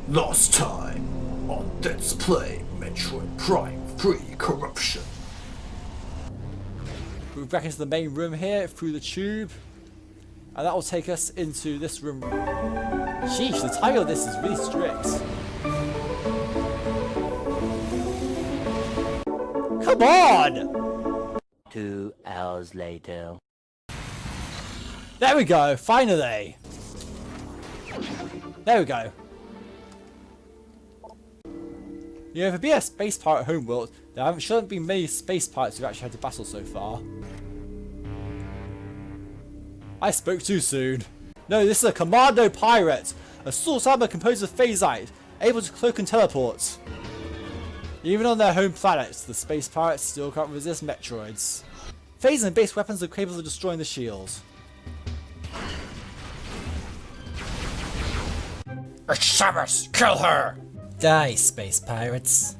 Last time on Let's Play Metroid Prime 3 Corruption. Move back into the main room here through the tube, and that will take us into this room. Sheesh, the title of this is really strict. Come on! 2 hours later. There we go, finally! There we go. You know, for being a space pirate homeworld, there shouldn't be many space pirates who've actually had to battle so far. I spoke too soon. No, this is a commando pirate, a source armor composed of Phaazoids, able to cloak and teleport. Even on their home planets, the space pirates still can't resist Metroids. Phase and base weapons are capable of destroying the shield. It's Samus! Kill her! Die, space pirates.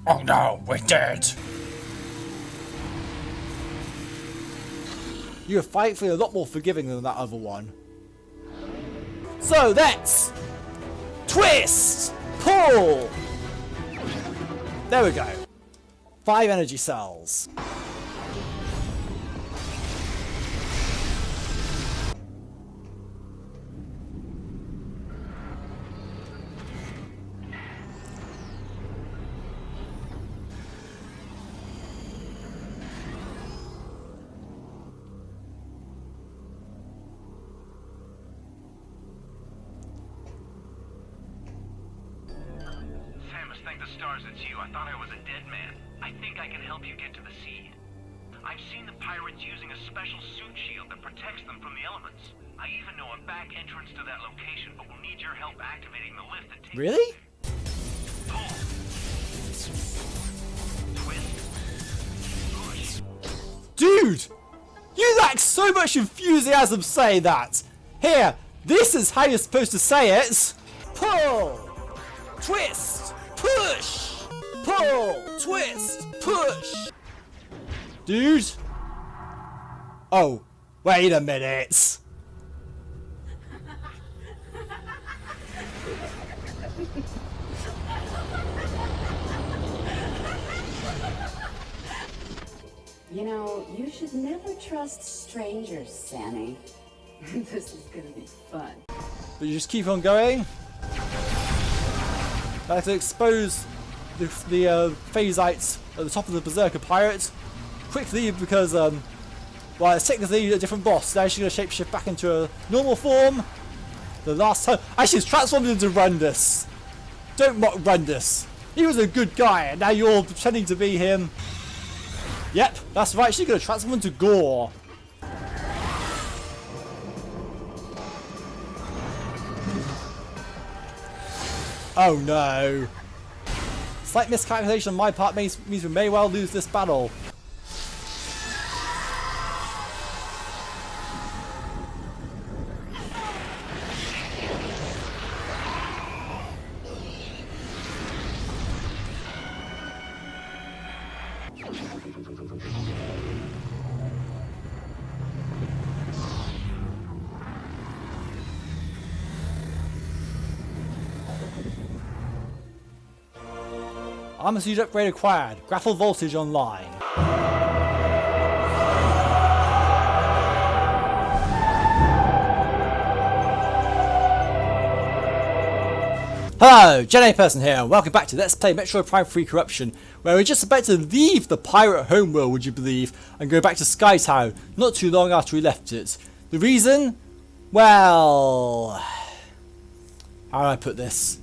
Oh no, we're dead! You are thankfully a lot more forgiving than that other one. So let's twist! Pull! There we go. 5 energy cells. Thank the stars it's you. I thought I was a dead man. I think I can help you get to the seed. I've seen the pirates using a special suit shield that protects them from the elements. I even know a back entrance to that location, but we'll need your help activating the lift that takes Really? Pull. Twist. Push. Dude! You lack so much enthusiasm saying that! Here, this is how you're supposed to say it! Pull! Twist! Push! Pull! Twist! Push! Dude! Oh, wait a minute! You know, you should never trust strangers, Sammy. This is gonna be fun. But you just keep on going. I have to expose the Phaazoids at the top of the Berserker Pirate quickly because, well, it's technically a different boss. They're actually going to shapeshift back into a normal form. The last time. Actually, it's transformed into Rundus. Don't mock Rundus. He was a good guy, and now you're pretending to be him. Yep, that's right. She's going to transform into Gore. Oh no. Slight miscalculation on my part means we may well lose this battle. Armor suit upgrade acquired. Grapple Voltage online. Hello, Jedi Person here, and welcome back to Let's Play Metroid Prime 3 Corruption, where we're just about to leave the Pirate Homeworld, would you believe, and go back to Skytown, not too long after we left it. The reason? Well, how do I put this?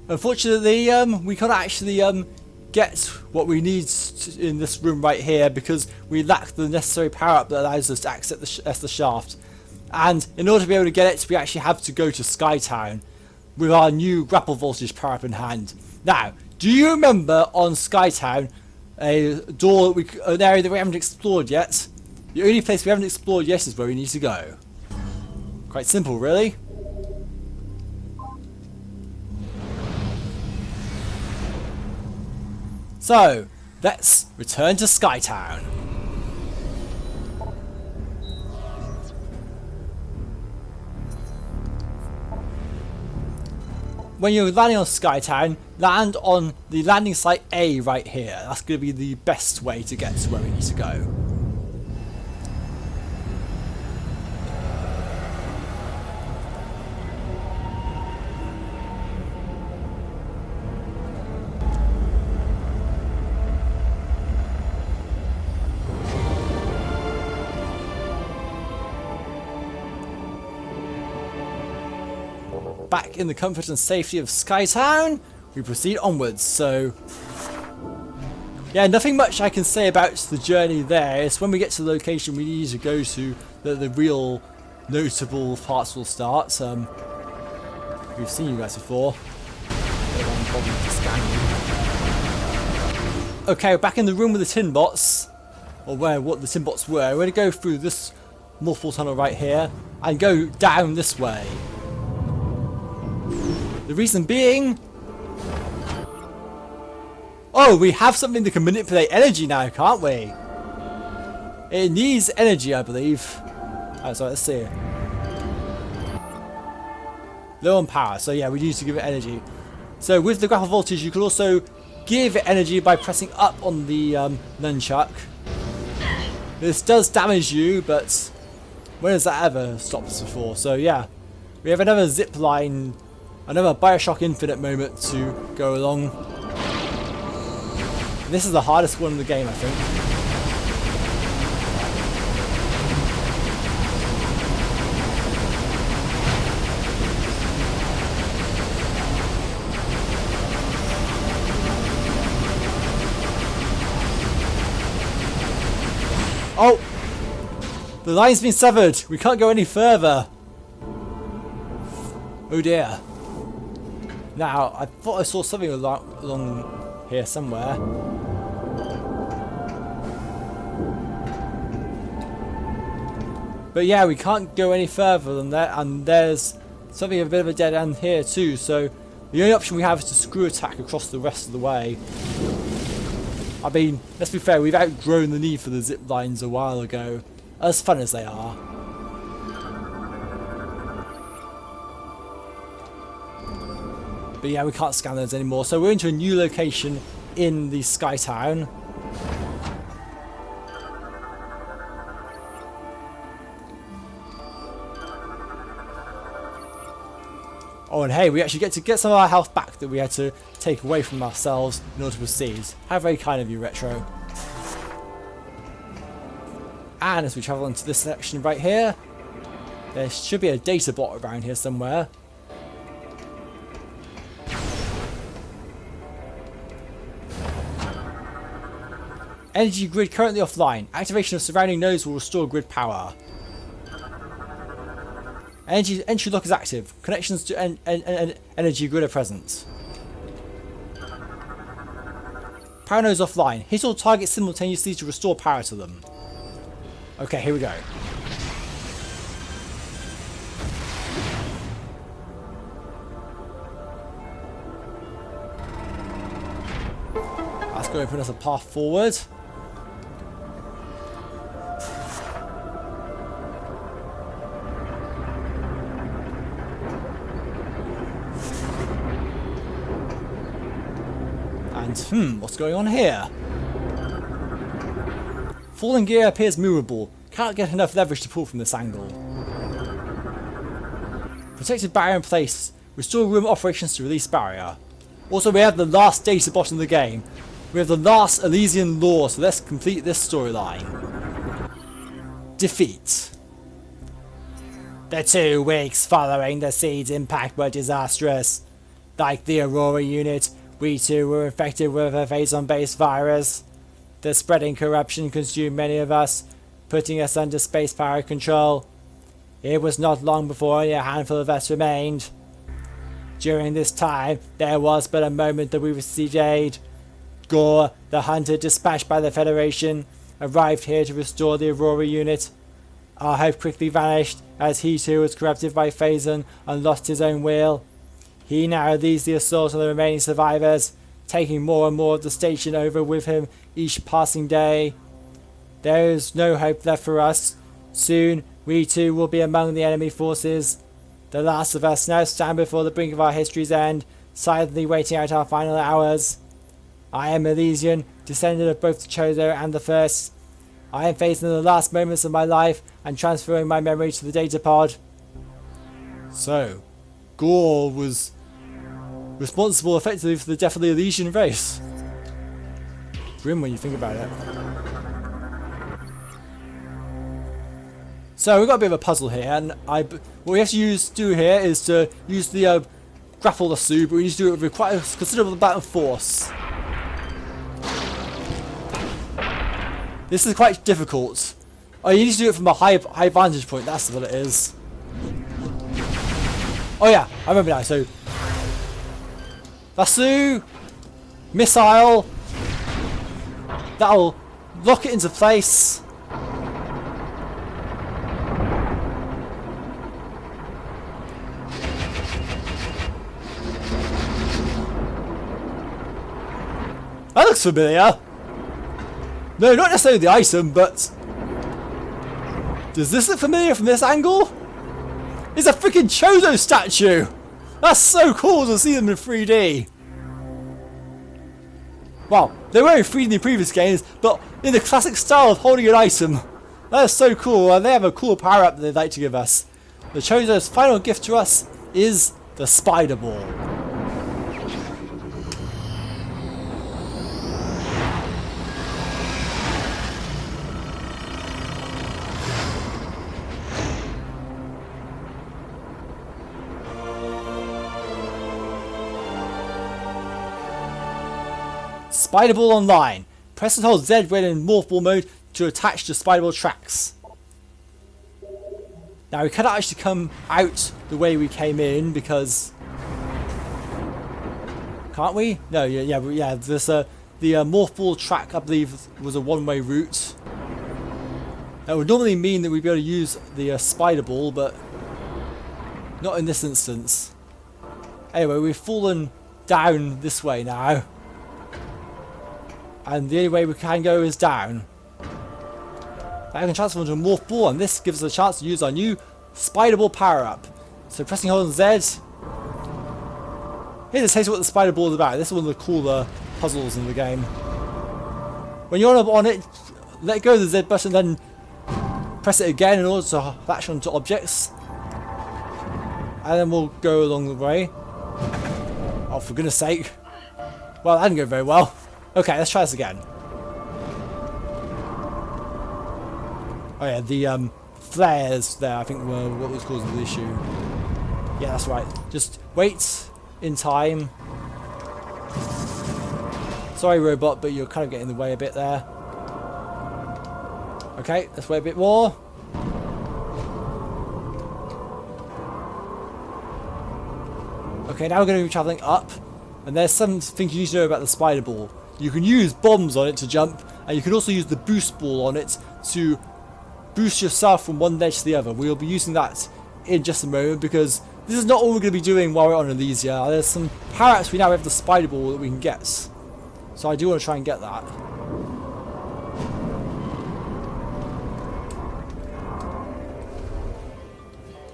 Unfortunately, we can't actually get what we need in this room right here because we lack the necessary power up that allows us to access the shaft. And in order to be able to get it, we actually have to go to Skytown with our new Grapple Voltage power up in hand. Now, do you remember on Skytown an area that we haven't explored yet? The only place we haven't explored yet is where we need to go. Quite simple, really. So, let's return to Skytown. when you're landing on Skytown, land on the landing site A right here. That's going to be the best way to get to where we need to go. Back in the comfort and safety of Skytown, we proceed onwards. So, yeah, nothing much I can say about the journey there. It's when we get to the location we need to go to that the real notable parts will start. We've seen you guys before. Okay, we're back in the room with the tin bots, or what the tin bots were. We're going to go through this multiple tunnel right here and go down this way. The reason being... oh, we have something that can manipulate energy now, can't we? It needs energy, I believe. Oh, sorry, let's see. Low on power, so yeah, we need to give it energy. So with the grapple voltage, you can also give it energy by pressing up on the nunchuck. This does damage you, but when has that ever stopped us before? So yeah, we have another zip line. Another Bioshock Infinite moment to go along. This is the hardest one in the game, I think. Oh! The line's been severed! We can't go any further! Oh dear. Now, I thought I saw something along here somewhere. But yeah, we can't go any further than that, and there's something a bit of a dead end here too, so the only option we have is to screw attack across the rest of the way. I mean, let's be fair, we've outgrown the need for the zip lines a while ago, as fun as they are. But yeah, we can't scan those anymore. So we're into a new location in the Skytown. Oh, and hey, we actually get to get some of our health back that we had to take away from ourselves in order to proceed. How very kind of you, Retro. And as we travel into this section right here, there should be a data bot around here somewhere. Energy grid currently offline. Activation of surrounding nodes will restore grid power. Entry lock is active. Connections to energy grid are present. Power nodes offline. Hit all targets simultaneously to restore power to them. Okay, here we go. That's going to put us a path forward. And, what's going on here? Falling gear appears movable. Can't get enough leverage to pull from this angle. Protected barrier in place. Restore room operations to release barrier. Also, we have the last data bot in the game. We have the last Elysian lore, so let's complete this storyline. Defeat. The 2 weeks following the seed's impact were disastrous. Like the Aurora unit, we too were infected with a Phaazoid-based virus. The spreading corruption consumed many of us, putting us under space power control. It was not long before only a handful of us remained. During this time, there was but a moment that we received aid. Gore, the hunter dispatched by the Federation, arrived here to restore the Aurora unit. Our hope quickly vanished, as he too was corrupted by Phaazoid and lost his own will. He now leads the assault on the remaining survivors, taking more and more of the station over with him each passing day. There is no hope left for us. Soon, we too will be among the enemy forces. The last of us now stand before the brink of our history's end, silently waiting out our final hours. I am Elysian, descendant of both the Chozo and the First. I am facing the last moments of my life and transferring my memory to the data pod. So, Gore was responsible effectively for the death of the Elysian race. Grim when you think about it. So we've got a bit of a puzzle here, and what we have to do here is to use the grapple lasso, but we need to do it with quite a considerable amount of force. This is quite difficult. Oh, you need to do it from a high vantage point, that's what it is. Oh yeah, I remember now, so lasso, missile, that'll lock it into place. That looks familiar. No, not necessarily the item, but does this look familiar from this angle? It's a freaking Chozo statue! That's so cool to see them in 3D. Well, they were in 3D in the previous games, but in the classic style of holding an item. That is so cool, and they have a cool power up that they'd like to give us. The Chozo's final gift to us is the Spider Ball. Spider Ball Online. Press and hold Z when in Morph Ball mode to attach to Spider Ball tracks. Now we cannot actually come out the way we came in because... Can't we? No, yeah. There's the Morph Ball track, I believe, was a one-way route. That would normally mean that we'd be able to use the Spider Ball, but not in this instance. Anyway, we've fallen down this way now. And the only way we can go is down. I can transform into a Morph Ball, and this gives us a chance to use our new Spider Ball power-up. So pressing hold on Z. Here's a taste of what the Spider Ball is about. This is one of the cooler puzzles in the game. When you're on it, let go of the Z button, then press it again in order to latch onto objects. And then we'll go along the way. Oh, for goodness sake. Well, that didn't go very well. Okay, let's try this again. Oh yeah, the flares there I think were what was causing the issue. Yeah, that's right. Just wait in time. Sorry robot, but you're kind of getting in the way a bit there. Okay, let's wait a bit more. Okay, now we're going to be travelling up. And there's some things you need to know about the Spider Ball. You can use bombs on it to jump, and you can also use the boost ball on it to boost yourself from one ledge to the other. We'll be using that in just a moment because this is not all we're going to be doing while we're on Elysia. There's some power-ups we now have the Spider Ball that we can get. So I do want to try and get that.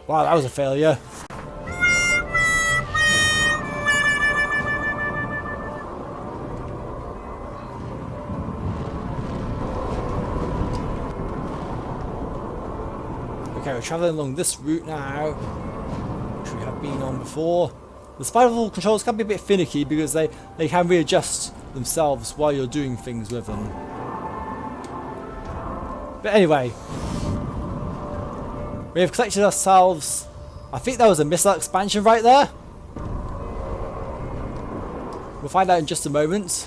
Wow, that was a failure. Okay, we're travelling along this route now, which we have been on before. The Spider Ball controls can be a bit finicky because they can readjust themselves while you're doing things with them. But anyway, we have collected ourselves, I think that was a missile expansion right there. We'll find out in just a moment.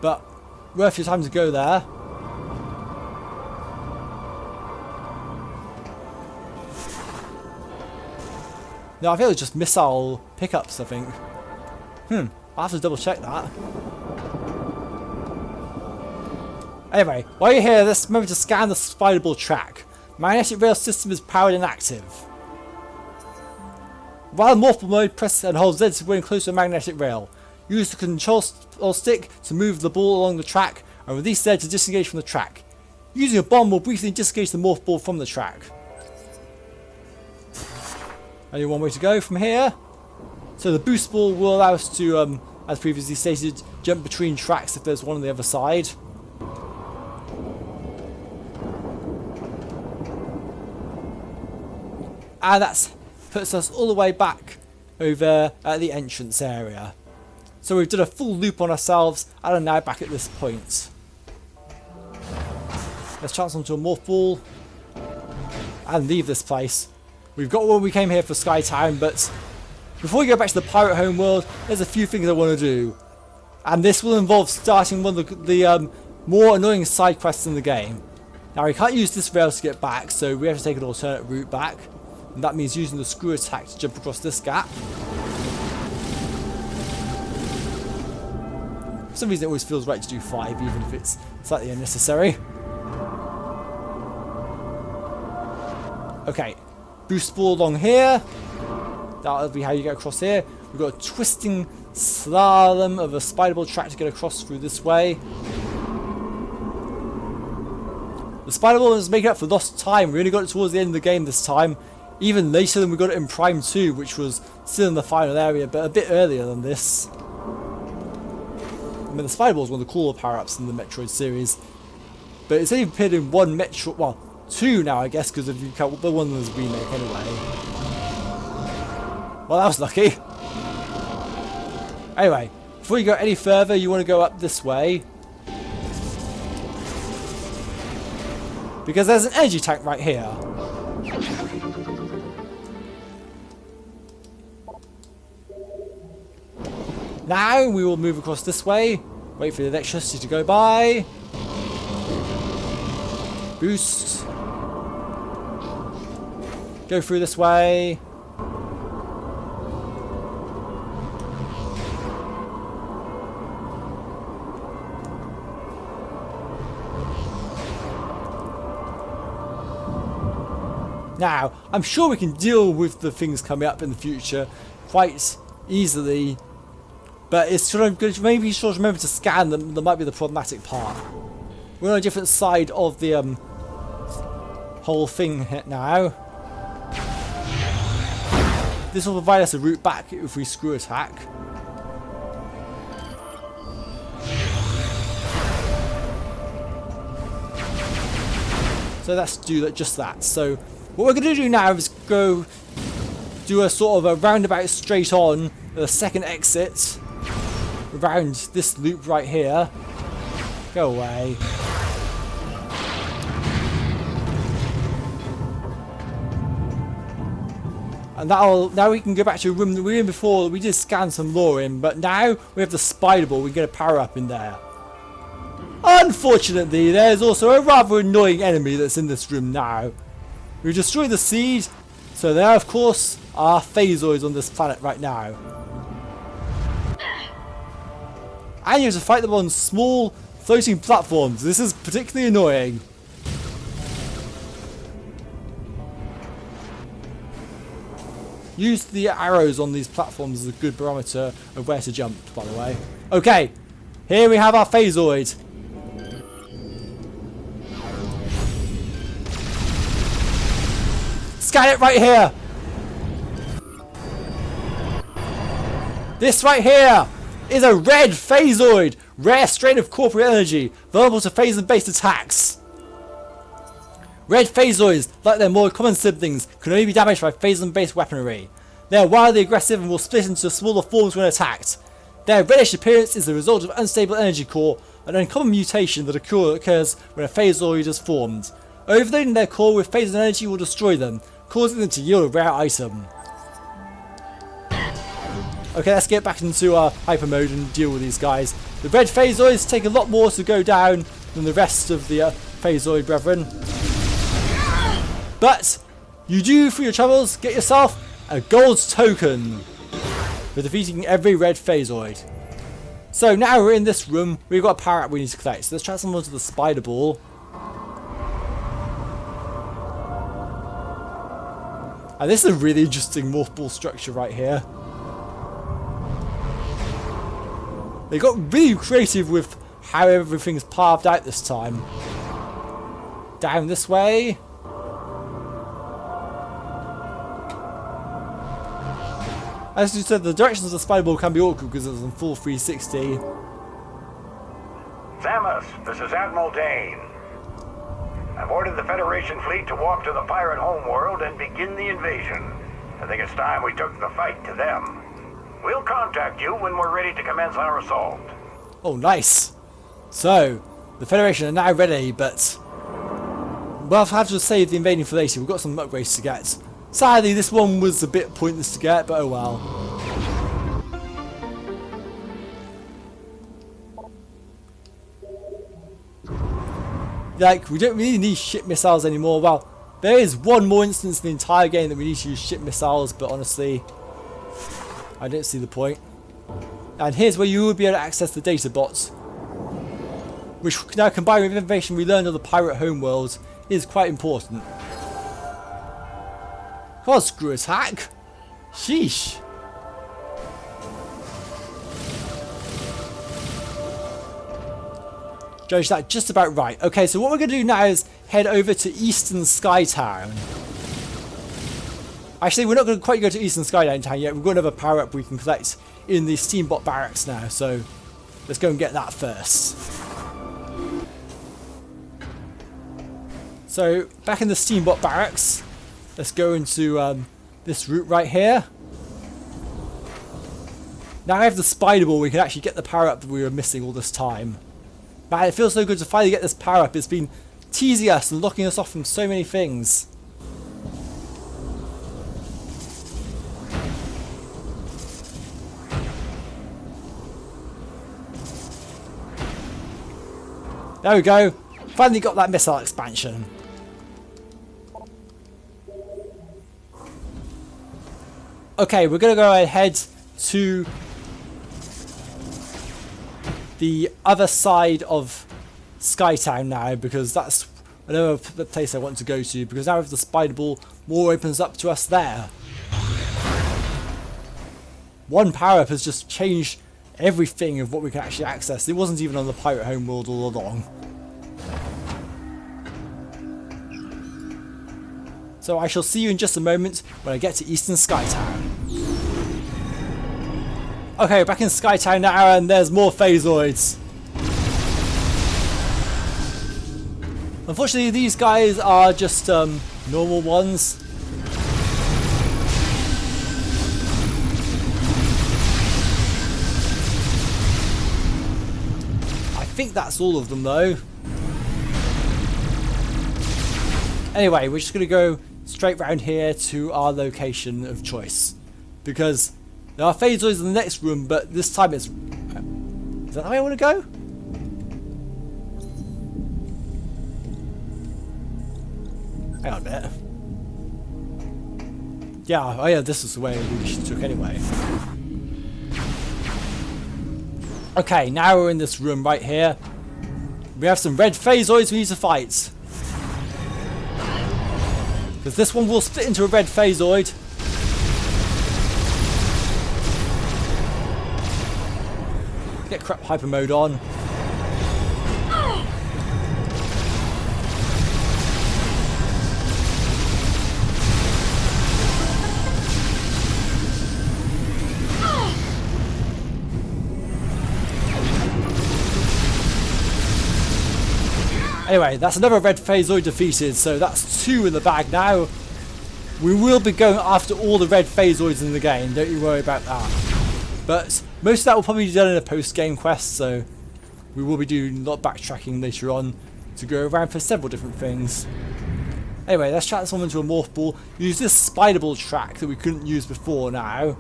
But worth your time to go there. No, I think it was just missile pickups, I think. I'll have to double check that. Anyway, while you're here, let's remember to scan the Spider Ball track. Magnetic rail system is powered and active. While in Morph Ball mode, press and hold Z to bring close to a magnetic rail. Use the control stick to move the ball along the track and release Z to disengage from the track. Using a bomb will briefly disengage the morph ball from the track. Only one way to go from here. So the boost ball will allow us to, as previously stated, jump between tracks if there's one on the other side. And that puts us all the way back over at the entrance area. So we've done a full loop on ourselves and are now back at this point. Let's transform to a morph ball and leave this place. We've got what we came here for Skytown, but before we go back to the Pirate Homeworld, there's a few things I want to do. And this will involve starting one of the more annoying side quests in the game. Now we can't use this rail to get back, so we have to take an alternate route back. And that means using the screw attack to jump across this gap. For some reason it always feels right to do 5, even if it's slightly unnecessary. Okay, boost ball along here. That'll be how you get across here. We've got a twisting slalom of a spider track to get across through this way. The spider ball is making up for lost time. We only got it towards the end of the game this time. Even later than we got it in Prime 2, which was still in the final area, but a bit earlier than this. I mean, the spider ball is one of the cooler power-ups in the Metroid series. But it's only appeared in one Metroid, well, 2 now, I guess, because if you count the one that was remake anyway. Well, that was lucky. Anyway, before you go any further, you want to go up this way. Because there's an energy tank right here. Now we will move across this way. Wait for the electricity to go by. Boost. Go through this way. Now, I'm sure we can deal with the things coming up in the future quite easily, but it's sort of maybe sort of remember to scan them. That might be the problematic part. We're on a different side of the whole thing now. This will provide us a route back if we screw attack. So let's do that, just that. So what we're going to do now is go do a sort of a roundabout straight on, the second exit, around this loop right here. Go away. And that'll, now we can go back to a room that we were in before. We did scan some lore in, but now we have the spider ball. We can get a power up in there. Unfortunately, there's also a rather annoying enemy that's in this room now. We've destroyed the seed, so there of course are Phaazoids on this planet right now. And you have to fight them on small floating platforms. This is particularly annoying. Use the arrows on these platforms as a good barometer of where to jump, by the way. Okay, here we have our Phaazoid. Scan it right here. This right here is a Red Phaazoid, rare strain of corporate energy, vulnerable to phase-based attacks. Red Phaazoids, like their more common siblings, can only be damaged by phase-based weaponry. They are wildly aggressive and will split into smaller forms when attacked. Their reddish appearance is the result of unstable energy core, an uncommon mutation that occurs when a Phaazoid is formed. Overloading their core with phase energy will destroy them, causing them to yield a rare item. Okay, let's get back into our hyper mode and deal with these guys. The Red Phaazoids take a lot more to go down than the rest of the Phaazoid brethren. But you do, for your troubles, get yourself a gold token for defeating every Red Phaazoid. So now we're in this room, we've got a power up we need to collect. So let's transform onto the spider ball. And this is a really interesting morph ball structure right here. They got really creative with how everything's carved out this time. Down this way. As you said, the directions of the spider ball can be awkward because it's in full 360. Samus, this is Admiral Dane. I've ordered the Federation fleet to walk to the Pirate Homeworld and begin the invasion. I think it's time we took the fight to them. We'll contact you when we're ready to commence our assault. Oh, nice. So, the Federation are now ready, but we'll have to save the invading for later. We've got some upgrades to get. Sadly, this one was a bit pointless to get, but oh well. Like, we don't really need ship missiles anymore. Well, there is one more instance in the entire game that we need to use ship missiles, but honestly, I don't see the point. And here's where you will be able to access the data bots, which now combined with information we learned on the Pirate Homeworld is quite important. God, screw attack! Sheesh! Judge that just about right. Okay, so what we're going to do now is head over to Eastern Skytown. Actually, we're not going to quite go to Eastern Skytown yet. We've got another power up we can collect in the Steambot barracks now. So let's go and get that first. So back in the Steambot barracks, let's go into this route right here. Now I have the spider ball. We can actually get the power up that we were missing all this time. Man, it feels so good to finally get this power up. It's been teasing us and locking us off from so many things. There we go. Finally got that missile expansion. Okay, we're going to go ahead to the other side of Skytown now, because that's another place I want to go to, because now with the spider ball, more opens up to us there. One power up has just changed everything of what we can actually access. It wasn't even on the Pirate Homeworld all along. So I shall see you in just a moment when I get to Eastern Skytown. Okay, back in Skytown now, and there's more Phaazoids. Unfortunately, these guys are just normal ones. I think that's all of them, though. Anyway, we're just going to go straight round here to our location of choice, because there are Phaazoids in the next room, but this time it's... Is that the way I want to go? Hang on a minute. Yeah, oh yeah, this is the way we took anyway. Okay, now we're in this room right here. We have some red Phaazoids we need to fight. Because this one will split into a red Phaazoid. Get crap hyper mode on. Anyway, that's another red Phaazoid defeated, so that's 2 in the bag now. We will be going after all the red Phaazoids in the game, don't you worry about that. But most of that will probably be done in a post-game quest, so we will be doing a lot of backtracking later on to go around for several different things. Anyway, let's transform into a morph ball. Use this spider ball track that we couldn't use before now.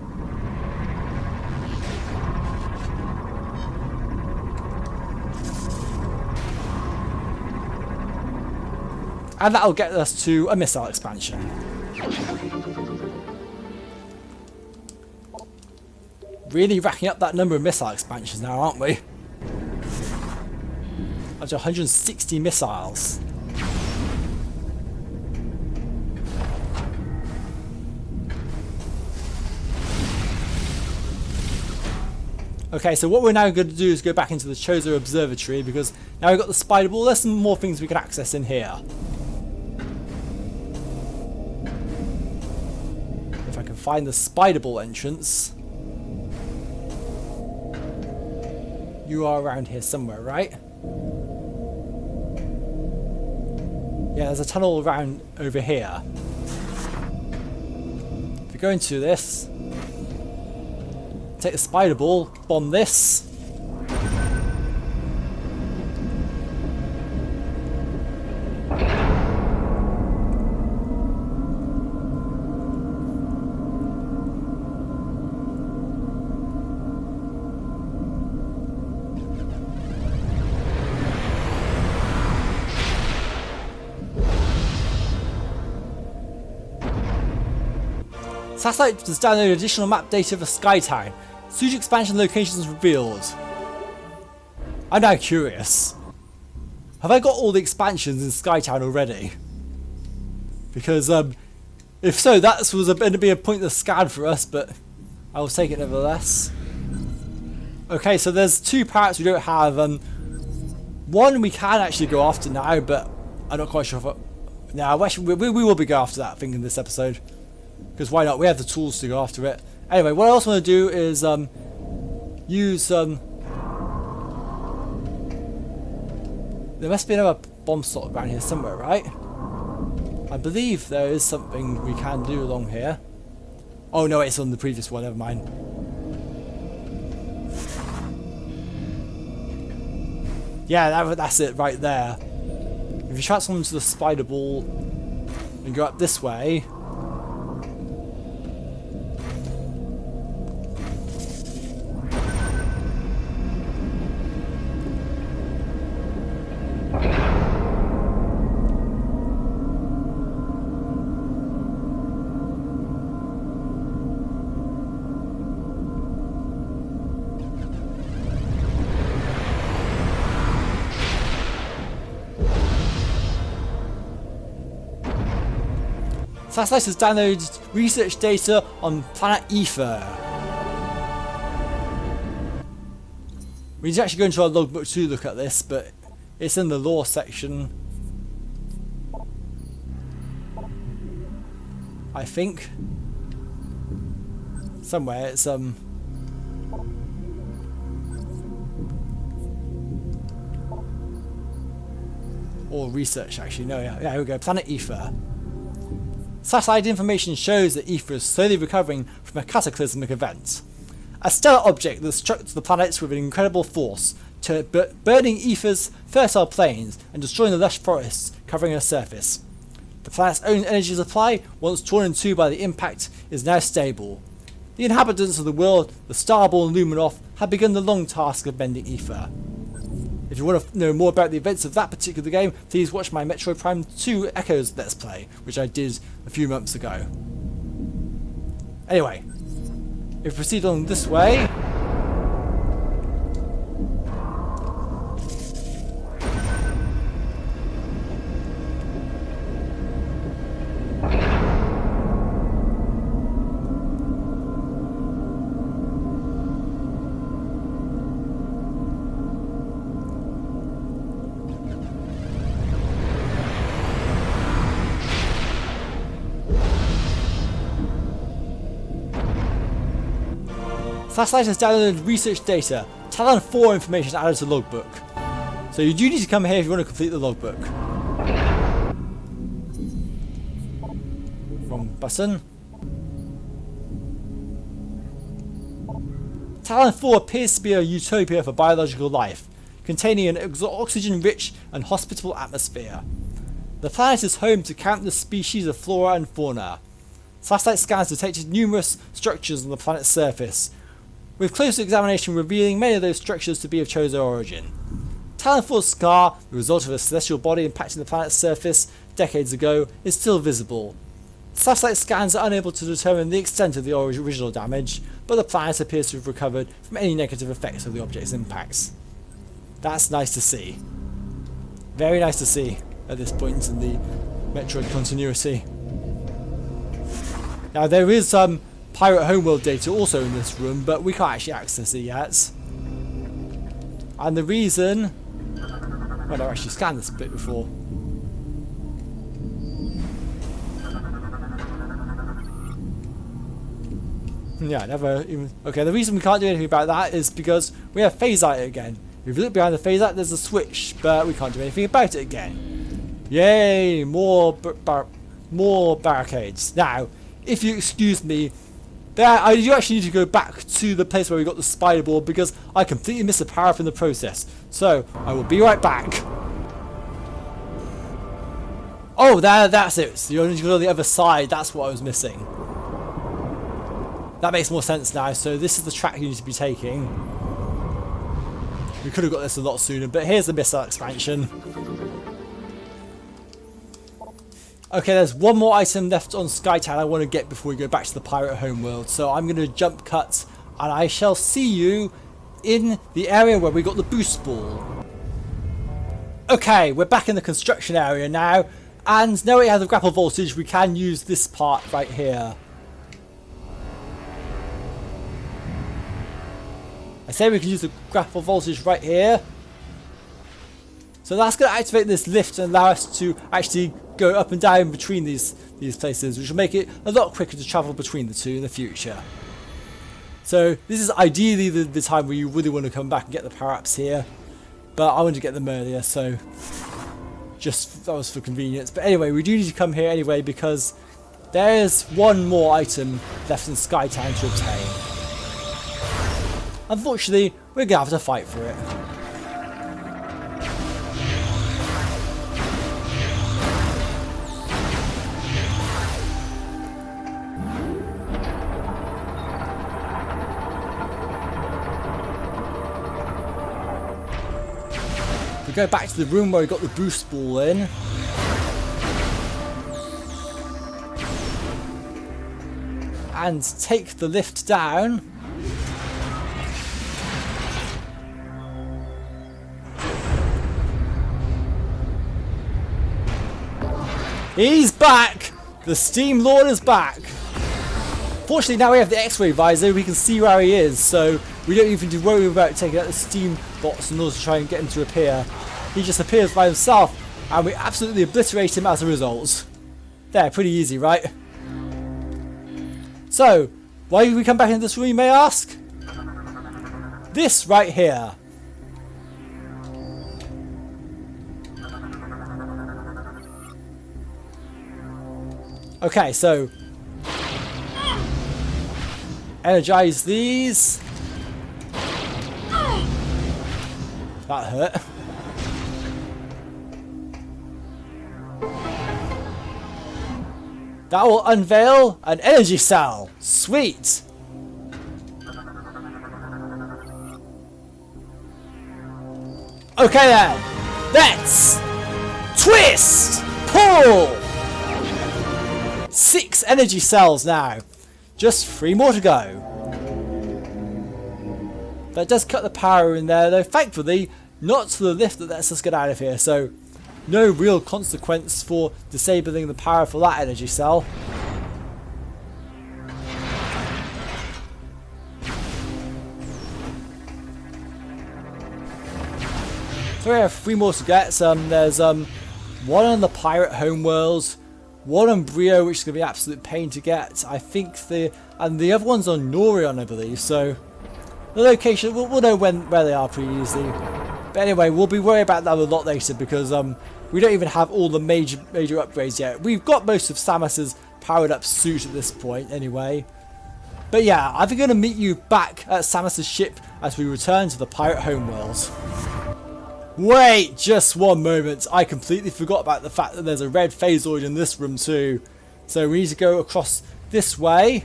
And that'll get us to a missile expansion. Really racking up that number of missile expansions now, aren't we? Up to 160 missiles. Okay, so what we're now going to do is go back into the Chozo Observatory, because now we've got the spider ball. There's some more things we can access in here. If I can find the spider ball entrance. You are around here somewhere, right? Yeah, there's a tunnel around over here. If we go into this, take the spider ball, bomb this. Satellite has downloaded additional map data for Skytown. Huge expansion locations revealed. I'm now curious. Have I got all the expansions in Skytown already? Because if so, that was going to be a pointless scan for us, but I will take it nevertheless. Okay, so there's 2 parrots we don't have. One we can actually go after now, but I'm not quite sure if we will be going after that, I think, in this episode. Because why not? We have the tools to go after it. Anyway, what I also want to do is use... there must be another bomb slot around here somewhere, right? I believe there is something we can do along here. Oh no, it's on the previous one, never mind. Yeah, that's it right there. If you transform into the spider ball and go up this way... Satellite has downloaded research data on planet Ether. We need to actually go into our logbook to look at this, but it's in the lore section. I think. Somewhere it's or research actually, no, yeah, here we go, planet Ether. Satellite information shows that Ether is slowly recovering from a cataclysmic event. A stellar object that struck the planets with an incredible force, burning Ether's fertile plains and destroying the lush forests covering her surface. The planet's own energy supply, once torn in two by the impact, is now stable. The inhabitants of the world, the starborn Luminoth, have begun the long task of mending Ether. If you want to know more about the events of that particular game, please watch my Metroid Prime 2 Echoes Let's Play, which I did a few months ago. Anyway, if we proceed on this way... Satellite has downloaded research data. Talon 4 information is added to logbook. So you do need to come here if you want to complete the logbook. Wrong button. Talon 4 appears to be a utopia for biological life, containing an oxygen-rich and hospitable atmosphere. The planet is home to countless species of flora and fauna. Satellite scans detected numerous structures on the planet's surface, with closer examination revealing many of those structures to be of Chozo origin. Talon 4's scar, the result of a celestial body impacting the planet's surface decades ago, is still visible. Satellite scans are unable to determine the extent of the original damage, but the planet appears to have recovered from any negative effects of the object's impacts. That's nice to see. Very nice to see at this point in the Metroid continuity. Now there is some Pirate Homeworld data also in this room, but we can't actually access it yet. And the reason... Well, I actually scanned this a bit before. Yeah, never even... Okay, the reason we can't do anything about that is because we have Phaazoid again. If you look behind the Phaazoid, there's a switch, but we can't do anything about it again. Yay! More barricades. Now, if you excuse me, I do actually need to go back to the place where we got the spider board because I completely missed the power up in the process. So, I will be right back. Oh, that's it. So you only go on the other side. That's what I was missing. That makes more sense now. So this is the track you need to be taking. We could have got this a lot sooner, but here's the missile expansion. Okay, there's one more item left on Skytown I want to get before we go back to the Pirate Homeworld. So I'm going to jump cut, and I shall see you in the area where we got the boost ball. Okay, we're back in the construction area now, and now we have the grapple voltage, we can use this part right here. I say we can use the grapple voltage right here. So that's going to activate this lift and allow us to actually go up and down between these places, which will make it a lot quicker to travel between the two in the future. So this is ideally the time where you really want to come back and get the power-ups here. But I wanted to get them earlier, so just that was for convenience. But anyway, we do need to come here anyway because there's one more item left in Skytown to obtain. Unfortunately, we're going to have to fight for it. We go back to the room where we got the boost ball in. And take the lift down. He's back! The Steam Lord is back! Fortunately, now we have the X-ray visor, we can see where he is, so we don't even have to worry about taking out the Steam bots in order to try and get him to appear. He just appears by himself, and we absolutely obliterate him as a result. There, pretty easy, right? So, why did we come back into this room, you may ask? This right here. Okay, so energize these. That hurt. That will unveil an energy cell. Sweet. Okay then. Let's twist. Pull. 6 energy cells now. Just 3 more to go. That does cut the power in there, though thankfully not to the lift that lets us get out of here, so no real consequence for disabling the power for that energy cell. So we have 3 more to get. There's one on the Pirate Homeworld, one on Brio, which is going to be an absolute pain to get. I think the other one's on Norion, I believe. So the location, we'll know where they are pretty easily. But anyway, we'll be worried about that a lot later because we don't even have all the major upgrades yet. We've got most of Samus's powered up suit at this point, anyway. But yeah, I'm going to meet you back at Samus's ship as we return to the Pirate Homeworld. Wait, just one moment. I completely forgot about the fact that there's a Red Phaazoid in this room too. So we need to go across this way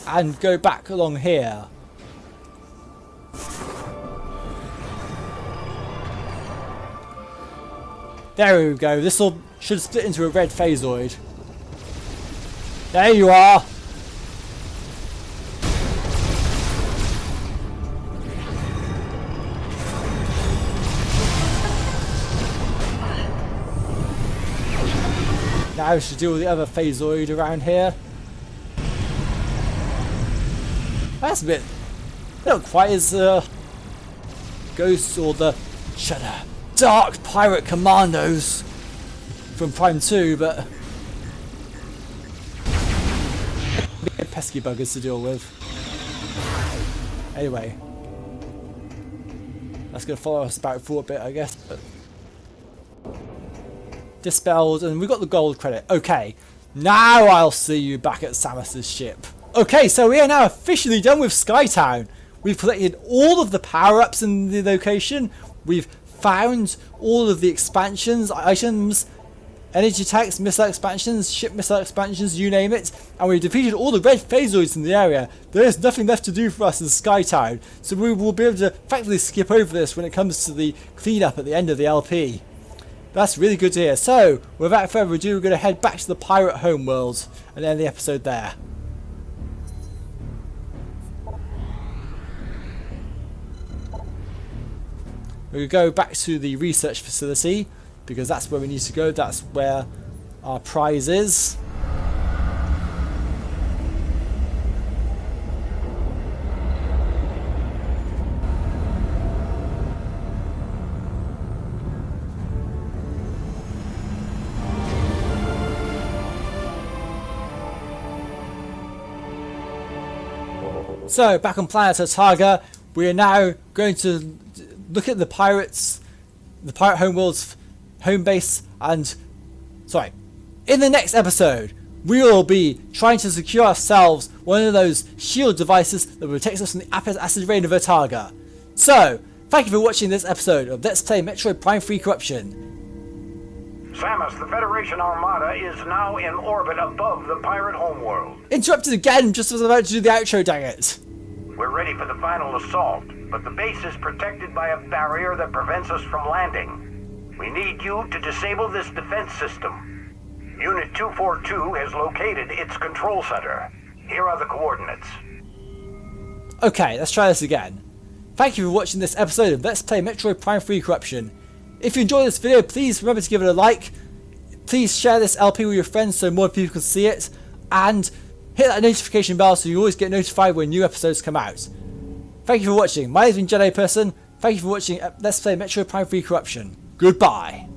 and go back along here. There we go. This should split into a Red Phaazoid. There you are. Now we should deal with the other Phaazoid around here. That's a bit... not quite as ghosts or the shudder dark pirate commandos from Prime 2, but pesky buggers to deal with. Anyway, that's going to follow us about for a bit, I guess. But dispelled, and we got the gold credit. Okay, now I'll see you back at Samus's ship. Okay, so we are now officially done with Skytown. We've collected all of the power-ups in the location. We've found all of the expansions, items, energy tanks, missile expansions, ship missile expansions, you name it. And we've defeated all the Red Phaazoids in the area. There is nothing left to do for us in Skytown. So we will be able to effectively skip over this when it comes to the cleanup at the end of the LP. That's really good to hear. So, without further ado, we're going to head back to the Pirate Homeworld and end the episode there. We go back to the research facility because that's where we need to go. That's where our prize is. So, back on planet Urtraga, we are now going to look at the Pirate Homeworld's home base, and in the next episode we will be trying to secure ourselves one of those shield devices that protects us from the acid rain of Urtraga. So, thank you for watching this episode of Let's Play Metroid Prime 3 Corruption. Samus, the Federation Armada is now in orbit above the Pirate Homeworld. Interrupted again just as I was about to do the outro, dang it. We're ready for the final assault, but the base is protected by a barrier that prevents us from landing. We need you to disable this defense system. Unit 242 has located its control center. Here are the coordinates. Okay, let's try this again. Thank you for watching this episode of Let's Play Metroid Prime 3 Corruption. If you enjoyed this video, please remember to give it a like. Please share this LP with your friends so more people can see it. And hit that notification bell so you always get notified when new episodes come out. Thank you for watching. My name's been Jedi Person. Thank you for watching Let's Play Metroid Prime 3 Corruption. Goodbye.